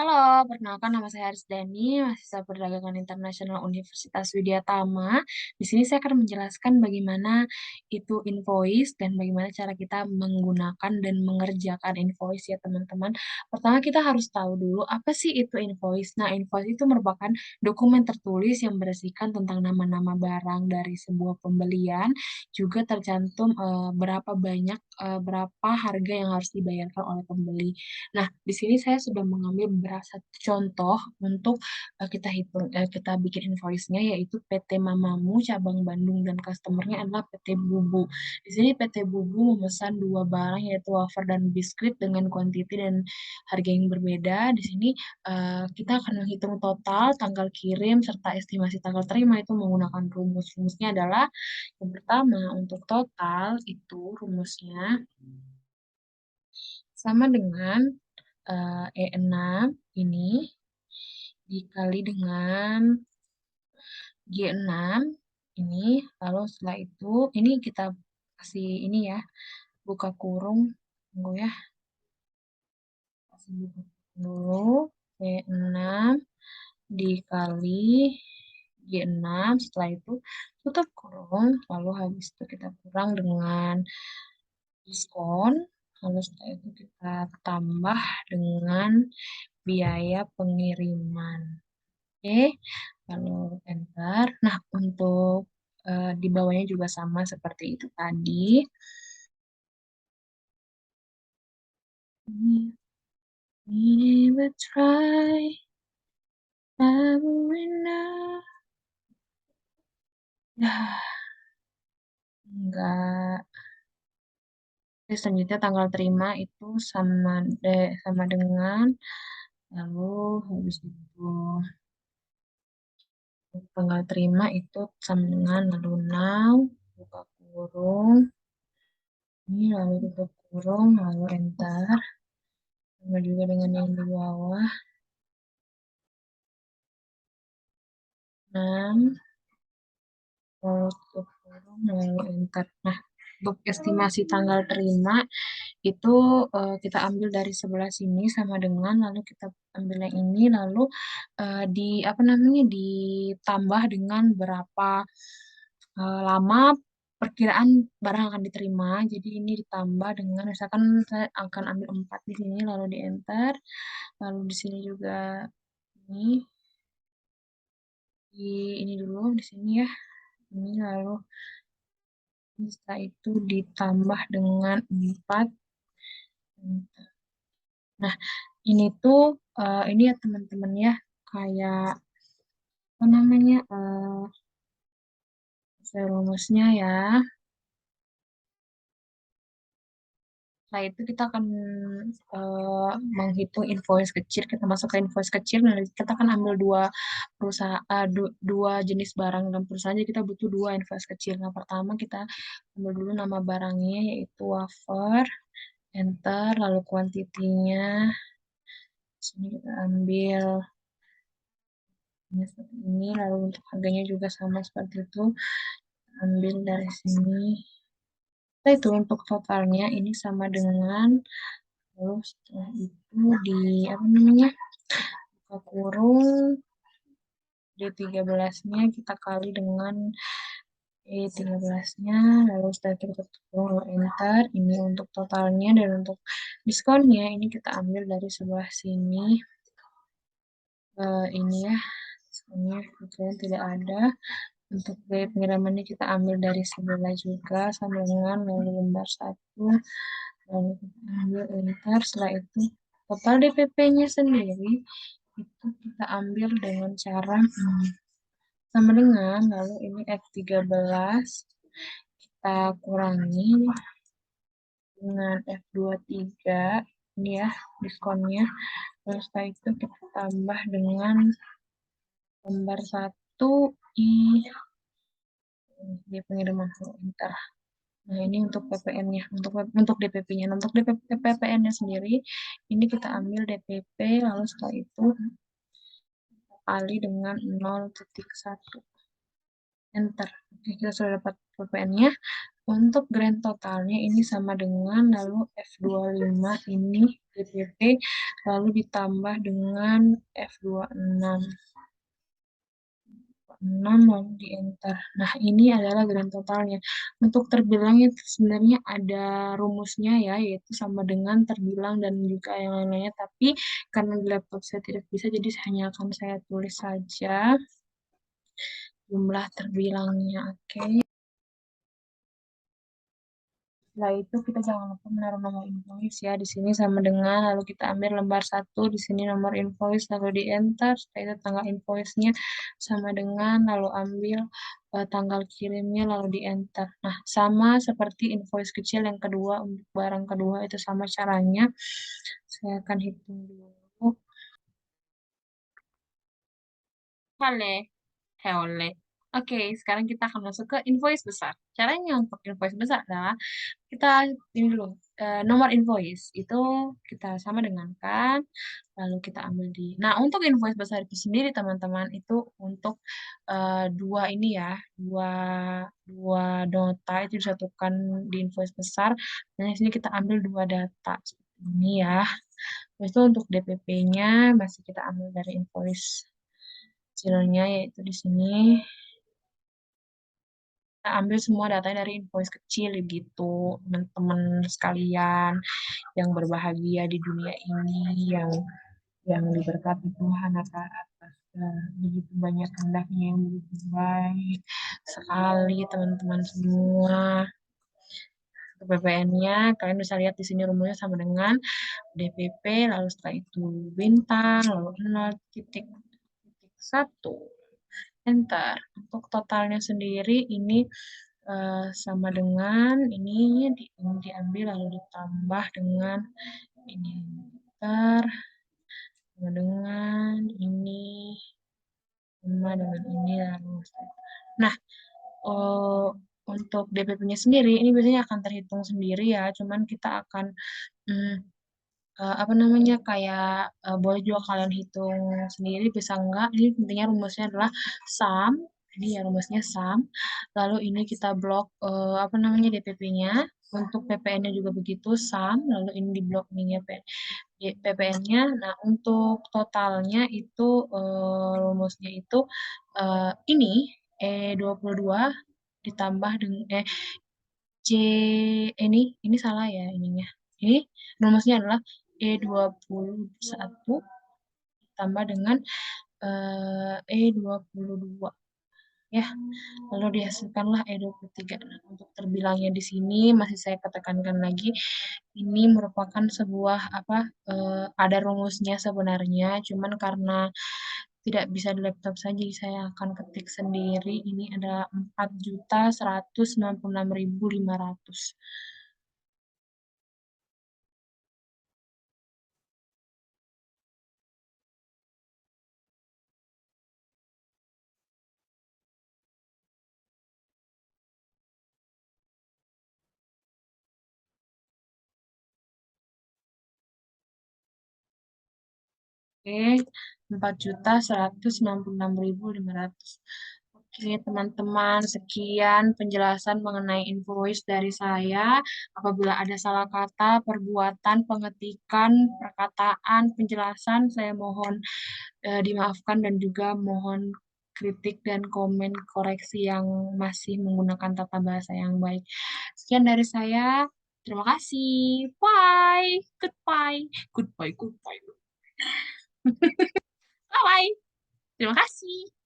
Halo, perkenalkan nama saya Arisdani, mahasiswa Perdagangan Internasional Universitas Widya Tama. Di sini saya akan menjelaskan bagaimana itu invoice dan bagaimana cara kita menggunakan dan mengerjakan invoice ya teman-teman. Pertama kita harus tahu dulu apa sih itu invoice. Nah, invoice itu merupakan dokumen tertulis yang berisikan tentang nama-nama barang dari sebuah pembelian, juga tercantum berapa harga yang harus dibayarkan oleh pembeli. Nah, di sini saya sudah mengambil beberapa contoh untuk kita bikin invoice-nya yaitu PT Mamamu cabang Bandung dan customer-nya adalah PT Bubu. Di sini PT Bubu memesan dua barang yaitu wafer dan biskuit dengan kuantiti dan harga yang berbeda. Di sini kita akan menghitung total tanggal kirim serta estimasi tanggal terima itu menggunakan rumus. Rumusnya adalah yang pertama untuk total itu rumusnya sama dengan E6 ini dikali dengan G6 ini, lalu setelah itu ini kita kasih ini ya, buka kurung, tunggu ya, kasih buka dulu, E6 dikali G6, setelah itu tutup kurung, lalu habis itu kita kurang dengan diskon, lalu setelah itu kita tambah dengan biaya pengiriman. Oke, lalu enter. Nah, untuk di bawahnya juga sama seperti itu tadi. We will try, I will know. Nah, enggak. Terus selanjutnya tanggal terima itu sama dengan lalu habis itu tanggal terima itu sama dengan lalu now buka kurung ini lalu tutup kurung lalu enter sama juga dengan yang di bawah 6 lalu tutup kurung lalu enter. Nah, untuk estimasi tanggal terima itu kita ambil dari sebelah sini sama dengan lalu kita ambil yang ini lalu di apa namanya ditambah dengan berapa lama perkiraan barang akan diterima. Jadi ini ditambah dengan misalkan saya akan ambil 4 di sini lalu di enter. Lalu di sini juga ini ini dulu di sini ya. Ini lalu setelah itu ditambah dengan 4. Nah, ini tuh ini ya teman-teman ya kayak apa namanya rumusnya ya. Setelah itu kita akan menghitung invoice kecil, kita masuk ke invoice kecil, nanti kita akan ambil dua jenis barang dalam perusahaan, jadi kita butuh dua invoice kecil. Nah, pertama kita ambil dulu nama barangnya yaitu wafer, enter, lalu kuantitinya, di sini kita ambil ini seperti ini, lalu untuk harganya juga sama seperti itu, ambil dari sini. Nah, itu untuk totalnya ini sama dengan lalu setelah itu di apa namanya buka kurung D13-nya kita kali dengan E13-nya lalu setelah itu kita tutup kurung lalu enter ini untuk totalnya dan untuk diskonnya ini kita ambil dari sebelah sini ini ya diskonnya kebetulan tidak ada untuk biaya pengirimannya kita ambil dari sebelah juga sama dengan lalu lembar 1 lalu kita ambil enter setelah itu total DPP-nya sendiri itu kita ambil dengan cara sama dengan lalu ini F13 kita kurangi dengan F23 ini ya diskonnya terus setelah itu kita tambah dengan lembar 1 di pengiriman enter. Nah, ini untuk PPN-nya, untuk DPP-nya. Nah, untuk PPN-nya sendiri, ini kita ambil DPP, lalu setelah itu kali dengan 0,1. Enter. Oke, kita sudah dapat PPN-nya. Untuk grand totalnya ini sama dengan lalu F25 ini DPP lalu ditambah dengan F26 6 lalu di enter. Nah, ini adalah grand totalnya. Untuk terbilangnya itu sebenarnya ada rumusnya ya, yaitu sama dengan terbilang dan juga yang lain-lainnya. Tapi karena di laptop saya tidak bisa, jadi hanya akan saya tulis saja jumlah terbilangnya. Oke. Setelah itu kita jangan lupa menaruh nomor invoice ya di sini sama dengan lalu kita ambil lembar satu di sini nomor invoice lalu di enter setelah itu tanggal invoice-nya sama dengan lalu ambil tanggal kirimnya lalu di enter. Nah, sama seperti invoice kecil yang kedua untuk barang kedua itu sama caranya. Saya akan hitung dulu. Hale, heole. Oke, sekarang kita akan masuk ke invoice besar. Caranya untuk invoice besar adalah kita ini dulu nomor invoice itu kita sama dengan kan lalu kita ambil di nah untuk invoice besar itu sendiri teman-teman itu untuk dua ini ya dua dua nota itu disatukan di invoice besar dan di sini kita ambil dua data seperti ini ya. Terus itu untuk DPP-nya masih kita ambil dari invoice kecilnya yaitu di sini kita ambil semua data dari invoice kecil gitu teman-teman sekalian yang berbahagia di dunia ini yang diberkati Tuhan atas begitu banyak kehendaknya yang begitu baik sekali teman-teman semua. PPN-nya kalian bisa lihat di sini rumusnya sama dengan DPP lalu setelah itu bintang lalu 0,1 enter. Untuk totalnya sendiri ini sama dengan ini diambil lalu ditambah dengan ini enter sama dengan ini sama dengan ini lalu nah eh, untuk DPP-nya sendiri ini biasanya akan terhitung sendiri ya cuman kita akan mm, apa namanya kayak boleh juga kalian hitung sendiri bisa enggak ini intinya rumusnya adalah sum ini ya rumusnya sum lalu ini kita blok apa namanya DPP-nya untuk PPN-nya juga begitu sum lalu ini di blok ininya PPN-nya nah untuk totalnya itu rumusnya itu ini E22 ditambah dengan C ini salah ya ininya. Ini rumusnya adalah E21 ditambah dengan E22 ya. Lalu dihasilkanlah E23. Nah, untuk terbilangnya di sini masih saya ketekankan lagi ini merupakan sebuah apa ada rumusnya sebenarnya cuman karena tidak bisa di laptop saja saya akan ketik sendiri ini ada 4.196.500. Oke, 4.196.500. Oke, teman-teman, sekian penjelasan mengenai invoice dari saya. Apabila ada salah kata, perbuatan, pengetikan, perkataan, penjelasan, saya mohon dimaafkan dan juga mohon kritik dan komen koreksi yang masih menggunakan tata bahasa yang baik. Sekian dari saya. Terima kasih. Bye. Goodbye. Goodbye. Goodbye. Bye. Terima kasih.